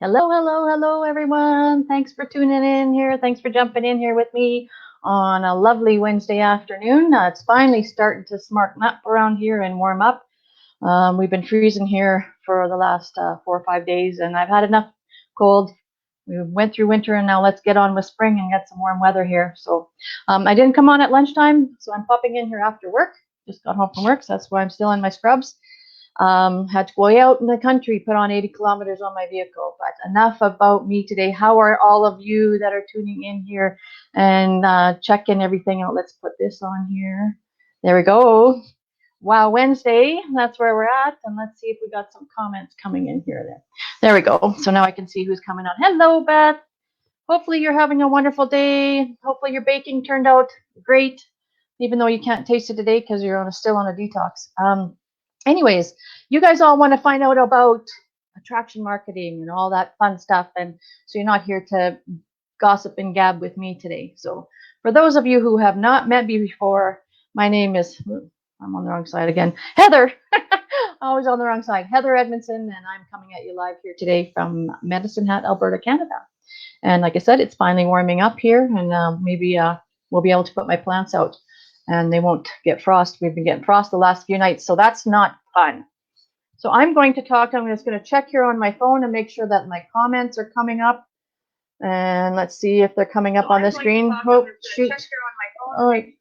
Hello, everyone. Thanks for tuning in here. Thanks for jumping in here with me on a lovely Wednesday afternoon. It's finally starting to smarten up around here and warm up. We've been freezing here for the last 4 or 5 days, and I've had enough cold. We went through winter, and now let's get on with spring and get some warm weather here. So I didn't come on at lunchtime, so I'm popping in here after work. Just got home from work, so that's why I'm still in my scrubs. Had to go out in the country, put on 80 kilometers on my vehicle. But enough about me today. How are all of you that are tuning in here and checking everything out? Let's put this on here. There we go. Wow, Wednesday, that's where we're at. And let's see if we got some comments coming in here. There we go. So now I can see who's coming on. Hello, Beth. Hopefully you're having a wonderful day. Hopefully your baking turned out great, even though you can't taste it today because you're still on a detox. Anyways, you guys all want to find out about attraction marketing and all that fun stuff. And so you're not here to gossip and gab with me today. So for those of you who have not met me before, my name is, I'm on the wrong side again, Heather. Always on the wrong side. Heather Edmondson, and I'm coming at you live here today from Medicine Hat, Alberta, Canada. And like I said, it's finally warming up here, and maybe we'll be able to put my plants out and they won't get frost. We've been getting frost the last few nights, so that's not fun. So I'm going to talk. I'm just going to check here on my phone and make sure that my comments are coming up. And let's see if they're coming up on the screen. Oh, shoot. All right.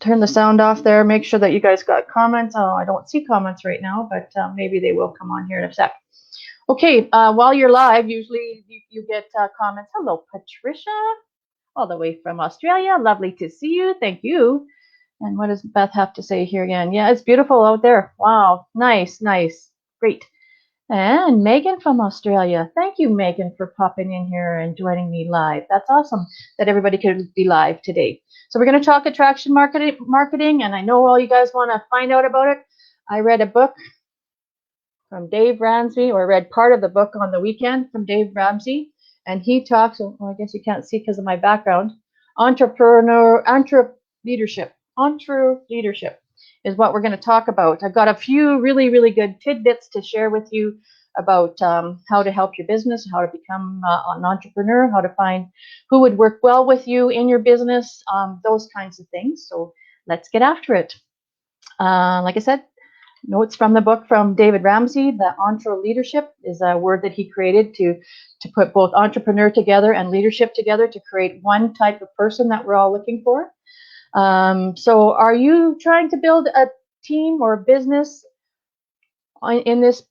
Turn the sound off there. Make sure that you guys got comments. Oh, I don't see comments right now, but maybe they will come on here in a sec. Okay, while you're live, usually you get comments. Hello, Patricia, all the way from Australia. Lovely to see you. Thank you. And what does Beth have to say here again? Yeah, it's beautiful out there. Wow, nice. Great. And Megan from Australia. Thank you, Megan, for popping in here and joining me live. That's awesome that everybody could be live today. So we're going to talk attraction marketing, and I know all you guys want to find out about it. I read a book from Dave Ramsey, or read part of the book on the weekend from Dave Ramsey, and he talks, well, I guess you can't see because of my background, leadership is what we're going to talk about. I've got a few really good tidbits to share with you about how to help your business, how to become an entrepreneur, how to find who would work well with you in your business, those kinds of things. So let's get after it. Like I said, notes from the book from David Ramsey. The entre leadership is a word that he created to put both entrepreneur together and leadership together to create one type of person that we're all looking for. So are you trying to build a team or a business in this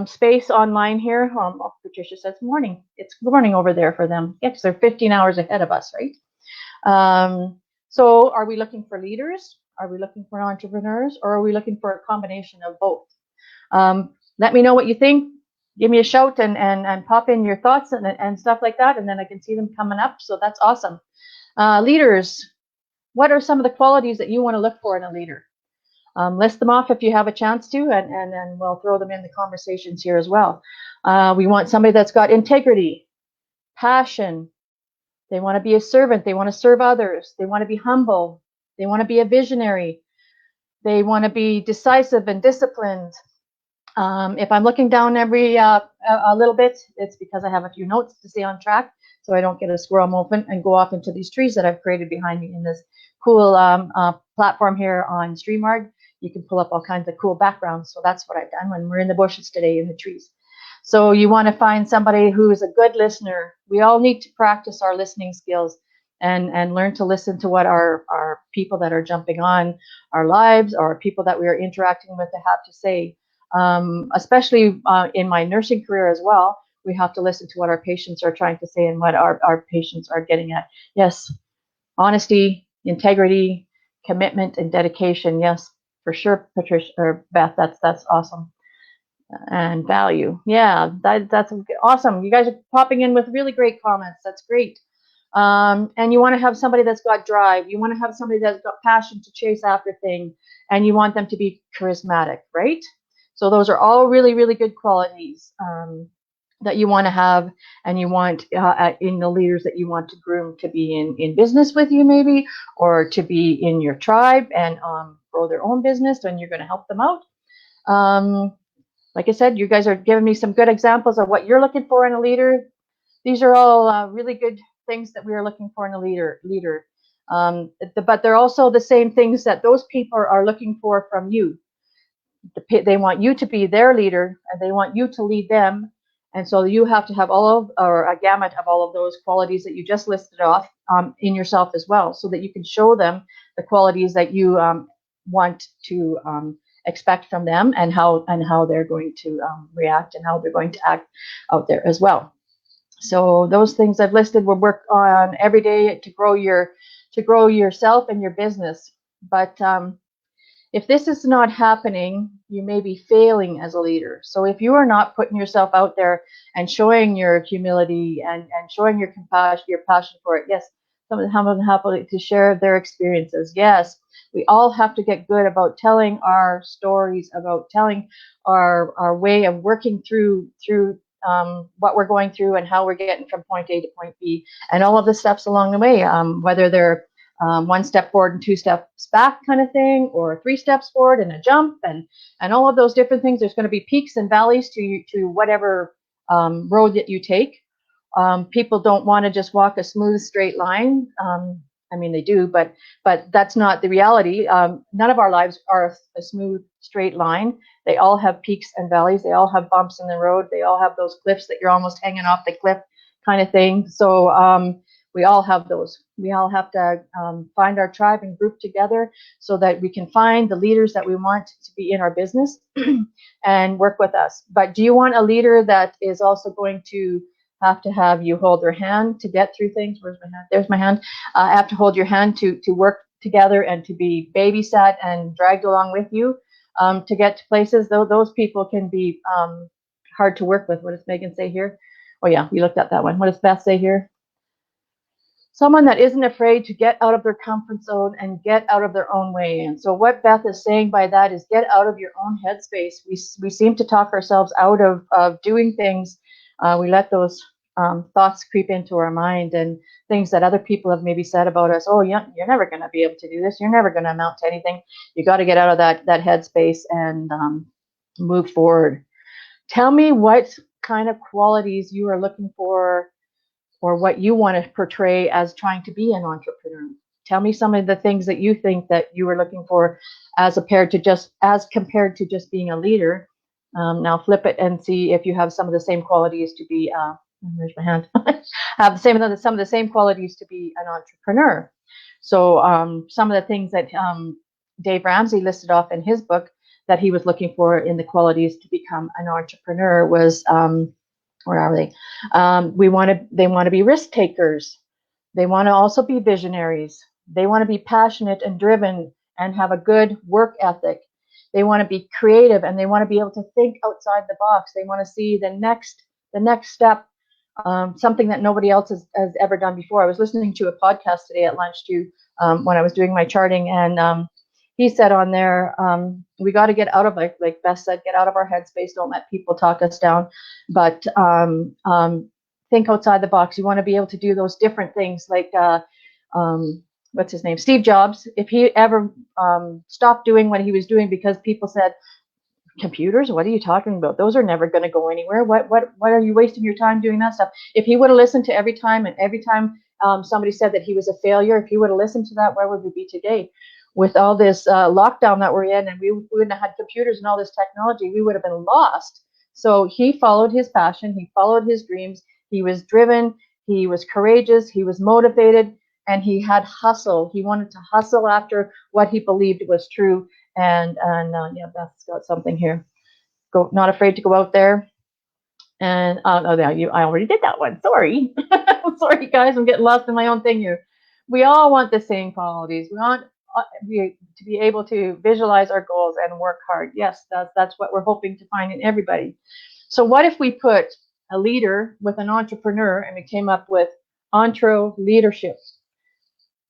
space online here? Patricia says morning. It's morning over there for them. Yeah, because they're 15 hours ahead of us, right? So are we looking for leaders? Are we looking for entrepreneurs, or are we looking for a combination of both? Let me know what you think. Give me a shout and pop in your thoughts and stuff like that, and then I can see them coming up. So that's awesome. Leaders, what are some of the qualities that you want to look for in a leader? List them off if you have a chance to, and we'll throw them in the conversations here as well. We want somebody that's got integrity, passion. They want to be a servant. They want to serve others. They want to be humble. They want to be a visionary. They want to be decisive and disciplined. If I'm looking down every a little bit, it's because I have a few notes to stay on track, so I don't get a squirrel moment and go off into these trees that I've created behind me in this cool platform here on StreamYard. You can pull up all kinds of cool backgrounds. So that's what I've done when we're in the bushes today, in the trees. So you want to find somebody who is a good listener. We all need to practice our listening skills and learn to listen to what our people that are jumping on our lives, or people that we are interacting with, to have to say. Especially in my nursing career as well, we have to listen to what our patients are trying to say and what our patients are getting at. Yes, honesty, integrity, commitment, and dedication. Yes, for sure, Patricia or Beth. That's awesome. And value. Yeah, that's awesome. You guys are popping in with really great comments. That's great. And you want to have somebody that's got drive. You want to have somebody that's got passion to chase after things, and you want them to be charismatic, right? So those are all really good qualities that you want to have, and you want in the leaders that you want to groom to be in business with you, maybe, or to be in your tribe and grow their own business, and you're going to help them out. like I said, you guys are giving me some good examples of what you're looking for in a leader. These are all really good things that we are looking for in a leader. But they're also the same things that those people are looking for from you. They want you to be their leader, and they want you to lead them. And so you have to have all of, or a gamut of all of those qualities that you just listed off in yourself as well, so that you can show them the qualities that you want to expect from them, and how they're going to react, and how they're going to act out there as well. So those things I've listed will work on every day to grow yourself and your business. But if this is not happening, you may be failing as a leader. So if you are not putting yourself out there and showing your humility and showing your compassion, your passion for it, yes, some of them have happy to share their experiences. Yes, we all have to get good about telling our stories, about telling our way of working through what we're going through and how we're getting from point A to point B, and all of the steps along the way, whether they're one step forward and two steps back kind of thing, or 3 steps forward and a jump, and all of those different things. There's going to be peaks and valleys to whatever road that you take. People don't want to just walk a smooth straight line. I mean, they do, but that's not the reality. None of our lives are a smooth straight line. They all have peaks and valleys. They all have bumps in the road. They all have those cliffs that you're almost hanging off the cliff kind of thing. So we all have those. We all have to find our tribe and group together so that we can find the leaders that we want to be in our business and work with us. But do you want a leader that is also going to have you hold their hand to get through things? Where's my hand? There's my hand. Have to hold your hand to work together and to be babysat and dragged along with you to get to places. Though those people can be hard to work with. What does Megan say here? Oh yeah, we looked at that one. What does Beth say here? Someone that isn't afraid to get out of their comfort zone and get out of their own way. And so what Beth is saying by that is get out of your own headspace. We seem to talk ourselves out of doing things. We let those thoughts creep into our mind, and things that other people have maybe said about us. Oh, you're never going to be able to do this. You're never going to amount to anything. You got to get out of that headspace and move forward. Tell me what kind of qualities you are looking for, or what you want to portray as trying to be an entrepreneur. Tell me some of the things that you think that you were looking for as compared to just being a leader. Now flip it and see if you have some of the same qualities to be. There's my hand. Have some of the same qualities to be an entrepreneur. So some of the things that Dave Ramsey listed off in his book that he was looking for in the qualities to become an entrepreneur was. Where are they? They want to be risk takers. They want to also be visionaries. They want to be passionate and driven and have a good work ethic. They want to be creative, and they want to be able to think outside the box. They want to see the next step, something that nobody else has ever done before. I was listening to a podcast today at lunch too, when I was doing my charting, and he said on there, we got to get out of, like Beth said, get out of our headspace. Don't let people talk us down, but think outside the box. You want to be able to do those different things, like what's his name, Steve Jobs. If he ever stopped doing what he was doing because people said, computers, what are you talking about? Those are never going to go anywhere. What are you wasting your time doing that stuff? If he would have listened to every time somebody said that he was a failure, if he would have listened to that, where would we be today? With all this lockdown that we're in, and we wouldn't have had computers and all this technology, we would have been lost. So he followed his passion, he followed his dreams, he was driven, he was courageous, he was motivated, and he had hustle. He wanted to hustle after what he believed was true. And yeah, Beth's got something here. Not afraid to go out there. And I already did that one. Sorry. Sorry, guys, I'm getting lost in my own thing here. We all want the same qualities. We want to be able to visualize our goals and work hard. Yes, that's what we're hoping to find in everybody. So what if we put a leader with an entrepreneur, and we came up with entre leadership?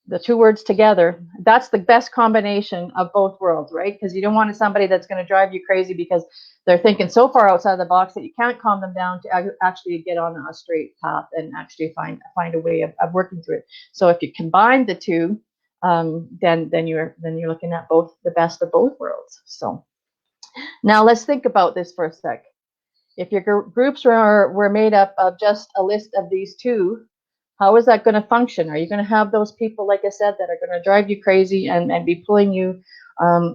The two words together, that's the best combination of both worlds, right? Because you don't want somebody that's going to drive you crazy because they're thinking so far outside the box that you can't calm them down to actually get on a straight path and actually find a way of working through it. So if you combine the two, then you're looking at both, the best of both worlds. So Now let's think about this for a sec. If your groups were made up of just a list of these two, how is that going to function? Are you going to have those people, like I said, that are going to drive you crazy and be pulling you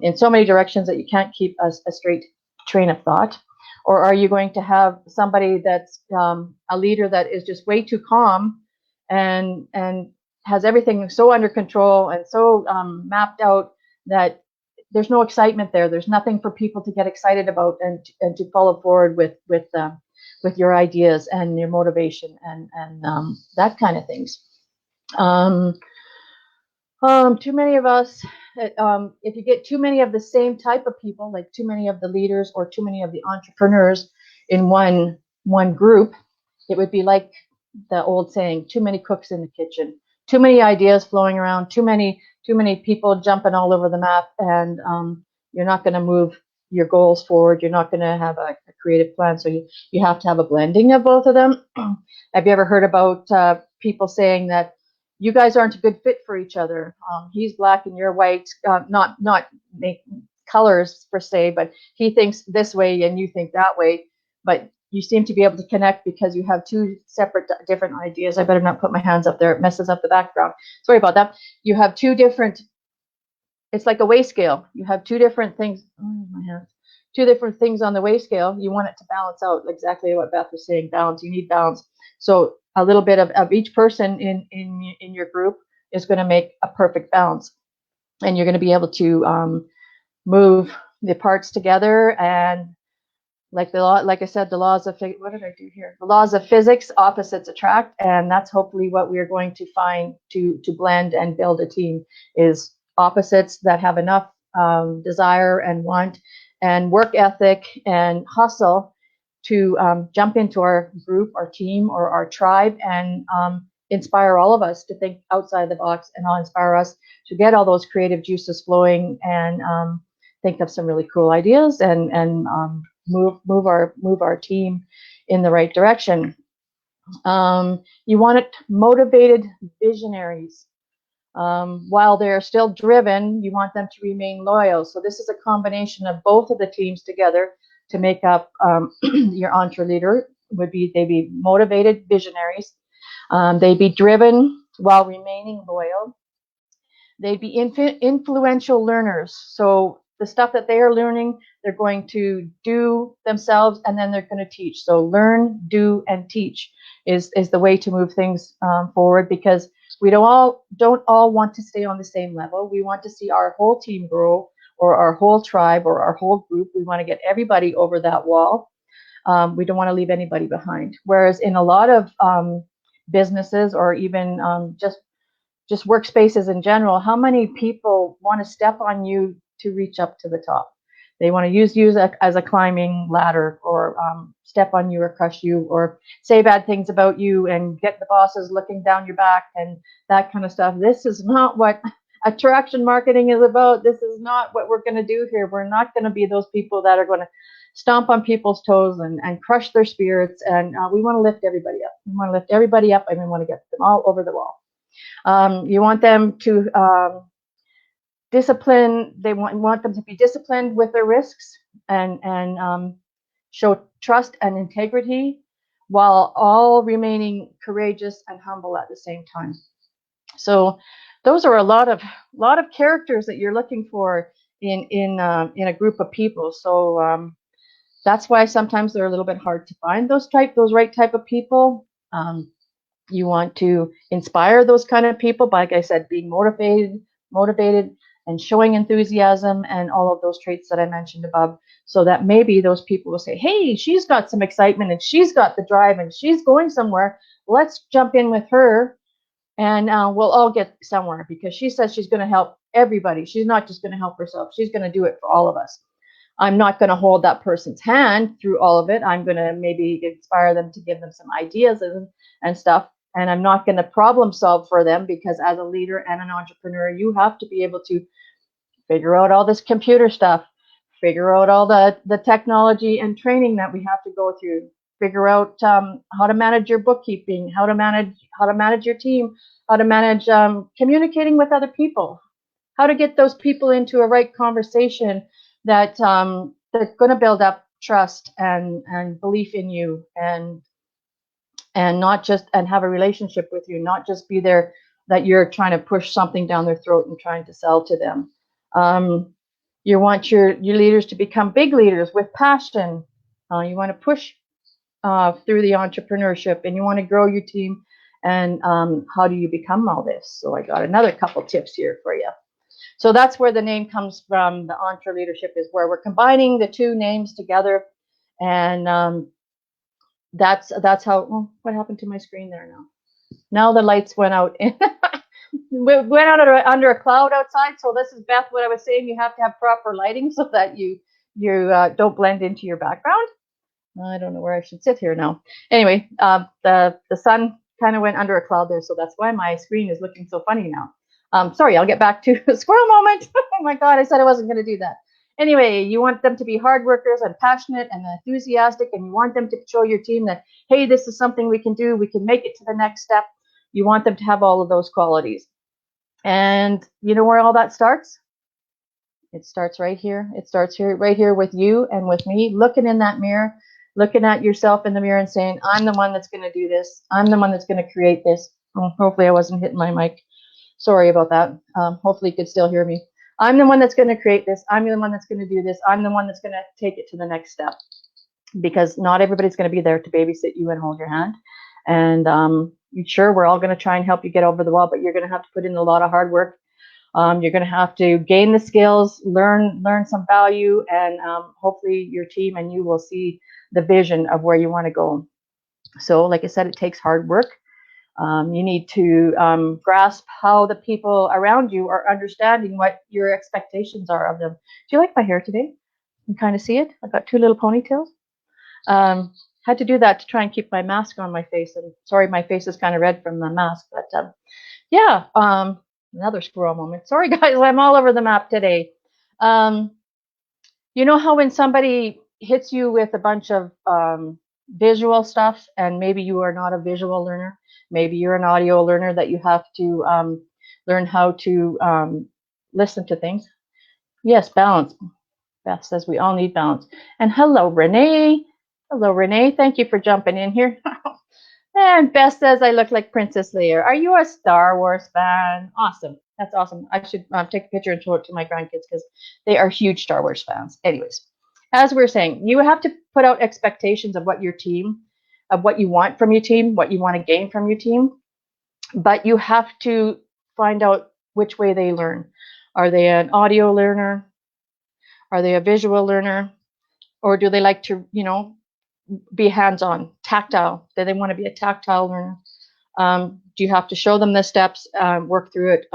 in so many directions that you can't keep a straight train of thought? Or are you going to have somebody that's a leader that is just way too calm and has everything so under control and so mapped out that there's no excitement there. There's nothing for people to get excited about and to follow forward with your ideas and your motivation and that kind of things. Too many of us, if you get too many of the same type of people, like too many of the leaders or too many of the entrepreneurs in one group, it would be like the old saying, too many cooks in the kitchen, too many ideas flowing around, too many people jumping all over the map, and you're not going to move your goals forward. You're not going to have a creative plan. So you have to have a blending of both of them. Have you ever heard about people saying that you guys aren't a good fit for each other? He's black and you're white, not colors per se, but he thinks this way and you think that way. But you seem to be able to connect because you have two separate, different ideas. I better not put my hands up there. It messes up the background. Sorry about that. You have two different, it's like a weigh scale. You have two different things. Oh, my hands. Two different things on the weigh scale. You want it to balance out, exactly what Beth was saying. Balance. You need balance. So a little bit of each person in your group is going to make a perfect balance, and you're going to be able to move the parts together. And like I said, the laws of what did I do here? The laws of physics, opposites attract, and that's hopefully what we're going to find to blend and build a team, is opposites that have enough desire and want and work ethic and hustle to jump into our group, our team, or our tribe, and inspire all of us to think outside the box, and inspire us to get all those creative juices flowing and think of some really cool ideas and move our team in the right direction. You want it motivated visionaries. While they're still driven, you want them to remain loyal. So this is a combination of both of the teams together to make up your entre leader. They'd be motivated visionaries. They'd be driven while remaining loyal. They'd be influential learners. So the stuff that they are learning, they're going to do themselves, and then they're going to teach. So learn, do, and teach is the way to move things forward, because we don't all want to stay on the same level. We want to see our whole team grow, or our whole tribe, or our whole group. We want to get everybody over that wall. We don't want to leave anybody behind. Whereas in a lot of businesses, or even just workspaces in general, how many people want to step on you to reach up to the top? They want to use you as a climbing ladder, or step on you or crush you, or say bad things about you and get the bosses looking down your back and that kind of stuff. This is not what attraction marketing is about. This is not what we're going to do here. We're not going to be those people that are going to stomp on people's toes and crush their spirits. And we want to lift everybody up. We want to lift everybody up, and we want to get them all over the wall. You want them to discipline. They want them to be disciplined with their risks and show trust and integrity, while all remaining courageous and humble at the same time. So those are a lot of characters that you're looking for in a group of people. So that's why sometimes they're a little bit hard to find those right type of people. You want to inspire those kind of people, like I said, being motivated and showing enthusiasm and all of those traits that I mentioned above, so that maybe those people will say, hey, she's got some excitement and she's got the drive and she's going somewhere. Let's jump in with her, and we'll all get somewhere, because she says she's going to help everybody. She's not just going to help herself. She's going to do it for all of us. I'm not going to hold that person's hand through all of it. I'm going to maybe inspire them to give them some ideas and stuff. And I'm not going to problem solve for them, because as a leader and an entrepreneur, you have to be able to figure out all this computer stuff, figure out all the technology and training that we have to go through, figure out how to manage your bookkeeping, how to manage your team, how to manage communicating with other people, how to get those people into a right conversation that they're going to build up trust and belief in you, and not just, and have a relationship with you, not just be there that you're trying to push something down their throat and trying to sell to them. You want your leaders to become big leaders with passion. You want to push through the entrepreneurship, and you want to grow your team. And how do you become all this? So I got another couple tips here for you. So that's where the name comes from. The EntreLeadership is where we're combining the two names together, and that's how. Oh, what happened to my screen there now? Now the lights went out. We went out under a cloud outside. So this is, Beth, what I was saying. You have to have proper lighting so that you don't blend into your background. I don't know where I should sit here now. Anyway, the sun kind of went under a cloud there, so that's why my screen is looking so funny now. Sorry, I'll get back to the squirrel moment. Oh my God, I said I wasn't going to do that. Anyway, you want them to be hard workers and passionate and enthusiastic, and you want them to show your team that, hey, this is something we can do. We can make it to the next step. You want them to have all of those qualities. And you know where all that starts? It starts right here. It starts here, right here with you and with me, looking in that mirror, looking at yourself in the mirror and saying, I'm the one that's going to do this. I'm the one that's going to create this. Oh, hopefully I wasn't hitting my mic. Sorry about that. Hopefully you could still hear me. I'm the one that's going to create this. I'm the one that's going to do this. I'm the one that's going to take it to the next step, because not everybody's going to be there to babysit you and hold your hand. And sure, we're all going to try and help you get over the wall, but you're going to have to put in a lot of hard work. You're going to have to gain the skills, learn some value, and hopefully your team and you will see the vision of where you want to go. So like I said, it takes hard work. You need to grasp how the people around you are understanding what your expectations are of them. Do you like my hair today? You can kind of see it. I've got two little ponytails. Had to do that to try and keep my mask on my face. And sorry, my face is kind of red from the mask, but yeah. Another squirrel moment. Sorry, guys, I'm all over the map today. You know how when somebody hits you with a bunch of visual stuff, and maybe you are not a visual learner, maybe you're an audio learner, that you have to learn how to listen to things. Yes, balance. Beth says we all need balance. And hello, Renee. Hello, Renee. Thank you for jumping in here. And Beth says I look like Princess Leia. Are you a Star Wars fan? Awesome. That's awesome. I should take a picture and show it to my grandkids, because they are huge Star Wars fans. Anyways, as we're saying, you have to put out expectations of what your team, of what you want from your team, what you want to gain from your team. But you have to find out which way they learn. Are they an audio learner? Are they a visual learner? Or do they like to, be hands-on, tactile? Do they want to be a tactile learner? Do you have to show them the steps, work through it,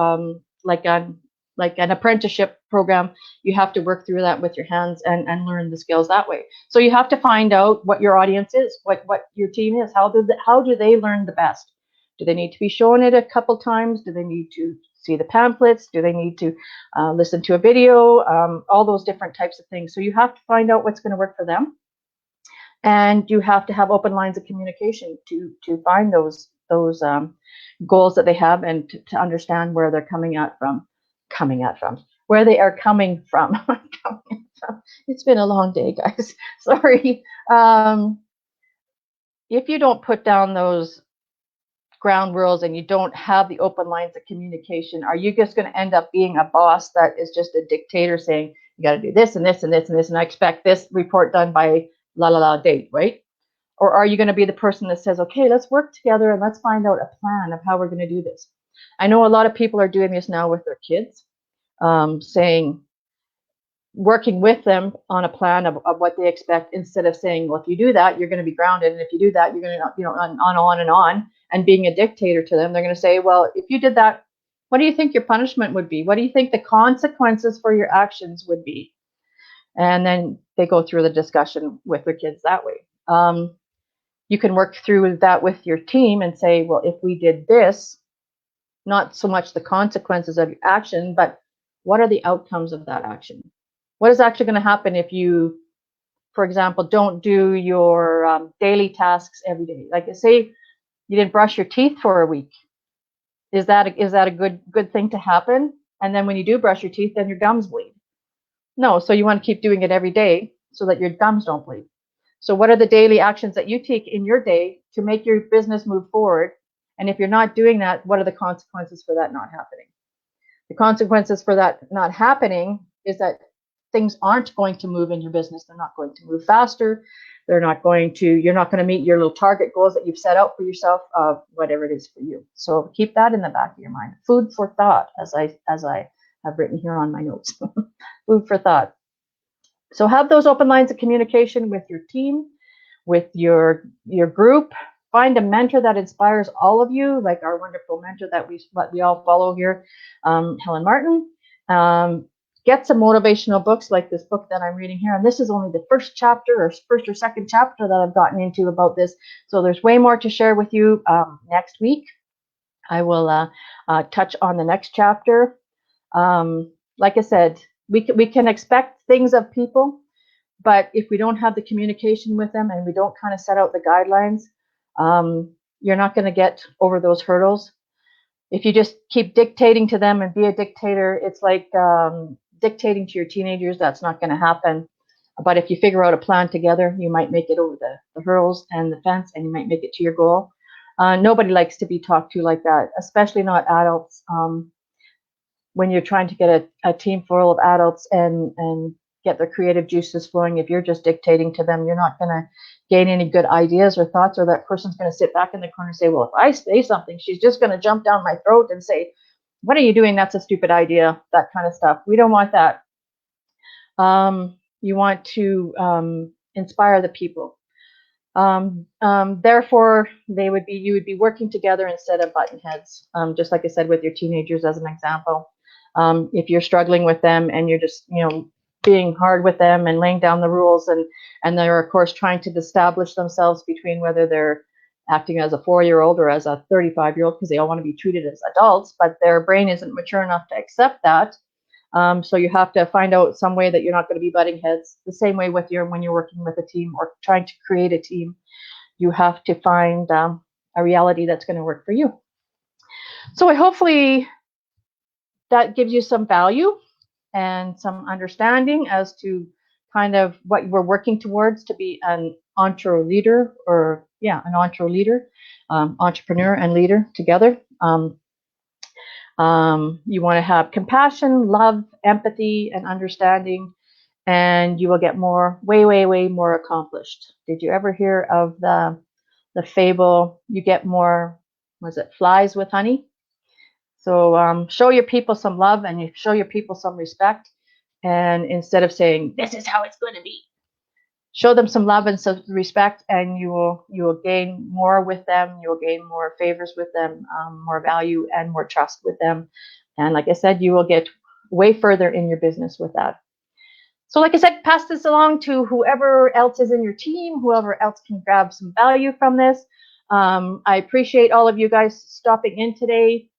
like an apprenticeship program? You have to work through that with your hands and learn the skills that way. So you have to find out what your audience is, what your team is. How do they learn the best? Do they need to be shown it a couple times? Do they need to see the pamphlets? Do they need to listen to a video? All those different types of things. So you have to find out what's going to work for them. And you have to have open lines of communication to find those goals that they have, and to understand where they're coming from, where they are coming from. It's been a long day, guys. Sorry. If you don't put down those ground rules and you don't have the open lines of communication, are you just going to end up being a boss that is just a dictator saying, you got to do this and this and this and this, and I expect this report done by la date, right? Or are you going to be the person that says, okay, let's work together and let's find out a plan of how we're going to do this? I know a lot of people are doing this now with their kids, working with them on a plan of what they expect, instead of saying, well, if you do that, you're going to be grounded. And if you do that, you're going to, on, and being a dictator to them. They're going to say, well, if you did that, what do you think your punishment would be? What do you think the consequences for your actions would be? And then they go through the discussion with their kids that way. You can work through that with your team and say, well, if we did this, not so much the consequences of your action, but what are the outcomes of that action? What is actually going to happen if you, for example, don't do your daily tasks every day? Like, say you didn't brush your teeth for a week. Is that a good thing to happen? And then when you do brush your teeth, then your gums bleed. No, so you want to keep doing it every day. so that your gums don't bleed. So what are the daily actions that you take in your day to make your business move forward? And if you're not doing that, what are the consequences for that not happening? The consequences for that not happening is that things aren't going to move in your business. They're not going to move faster. You're not going to meet your little target goals that you've set out for yourself of whatever it is for you. So keep that in the back of your mind. Food for thought, as I have written here on my notes. Food for thought. So have those open lines of communication with your team, with your group. Find a mentor that inspires all of you, like our wonderful mentor that we all follow here, Helen Martin. Get some motivational books like this book that I'm reading here. And this is only the first chapter or first or second chapter that I've gotten into about this. So there's way more to share with you next week. I will touch on the next chapter. Like I said, we can expect things of people, but if we don't have the communication with them and we don't kind of set out the guidelines, you're not going to get over those hurdles. If you just keep dictating to them and be a dictator, it's like dictating to your teenagers. That's not going to happen. But if you figure out a plan together, you might make it over the hurdles and the fence, and you might make it to your goal. Nobody likes to be talked to like that, especially not adults. When you're trying to get a team full of adults and get their creative juices flowing, if you're just dictating to them, you're not going to gain any good ideas or thoughts, or that person's going to sit back in the corner and say, well, if I say something, she's just going to jump down my throat and say, what are you doing? That's a stupid idea, that kind of stuff. We don't want that. You want to inspire the people. Therefore, you would be working together instead of button heads, just like I said with your teenagers as an example. If you're struggling with them and you're just, being hard with them and laying down the rules, and they're of course trying to establish themselves between whether they're acting as a 4-year-old or as a 35-year-old, because they all want to be treated as adults, but their brain isn't mature enough to accept that. So you have to find out some way that you're not going to be butting heads. The same way when you're working with a team or trying to create a team, you have to find a reality that's going to work for you. So hopefully that gives you some value and some understanding as to kind of what we're working towards to be an entrepreneur and leader together. You want to have compassion, love, empathy, and understanding, and you will get way more accomplished. Did you ever hear of the fable, you get more, flies with honey? So show your people some love and you show your people some respect. And instead of saying, this is how it's going to be, show them some love and some respect, and you will gain more with them. You will gain more favors with them, more value and more trust with them. And like I said, you will get way further in your business with that. So like I said, pass this along to whoever else is in your team, whoever else can grab some value from this. I appreciate all of you guys stopping in today.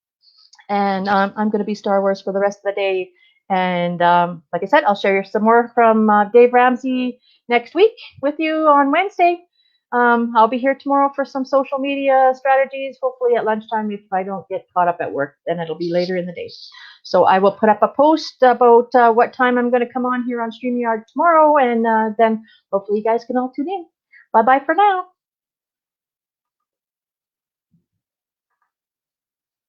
And I'm going to be Star Wars for the rest of the day. And like I said, I'll share some more from Dave Ramsey next week with you on Wednesday. I'll be here tomorrow for some social media strategies, hopefully at lunchtime. If I don't get caught up at work, then it'll be later in the day. So I will put up a post about what time I'm going to come on here on StreamYard tomorrow, and then hopefully you guys can all tune in. Bye-bye for now.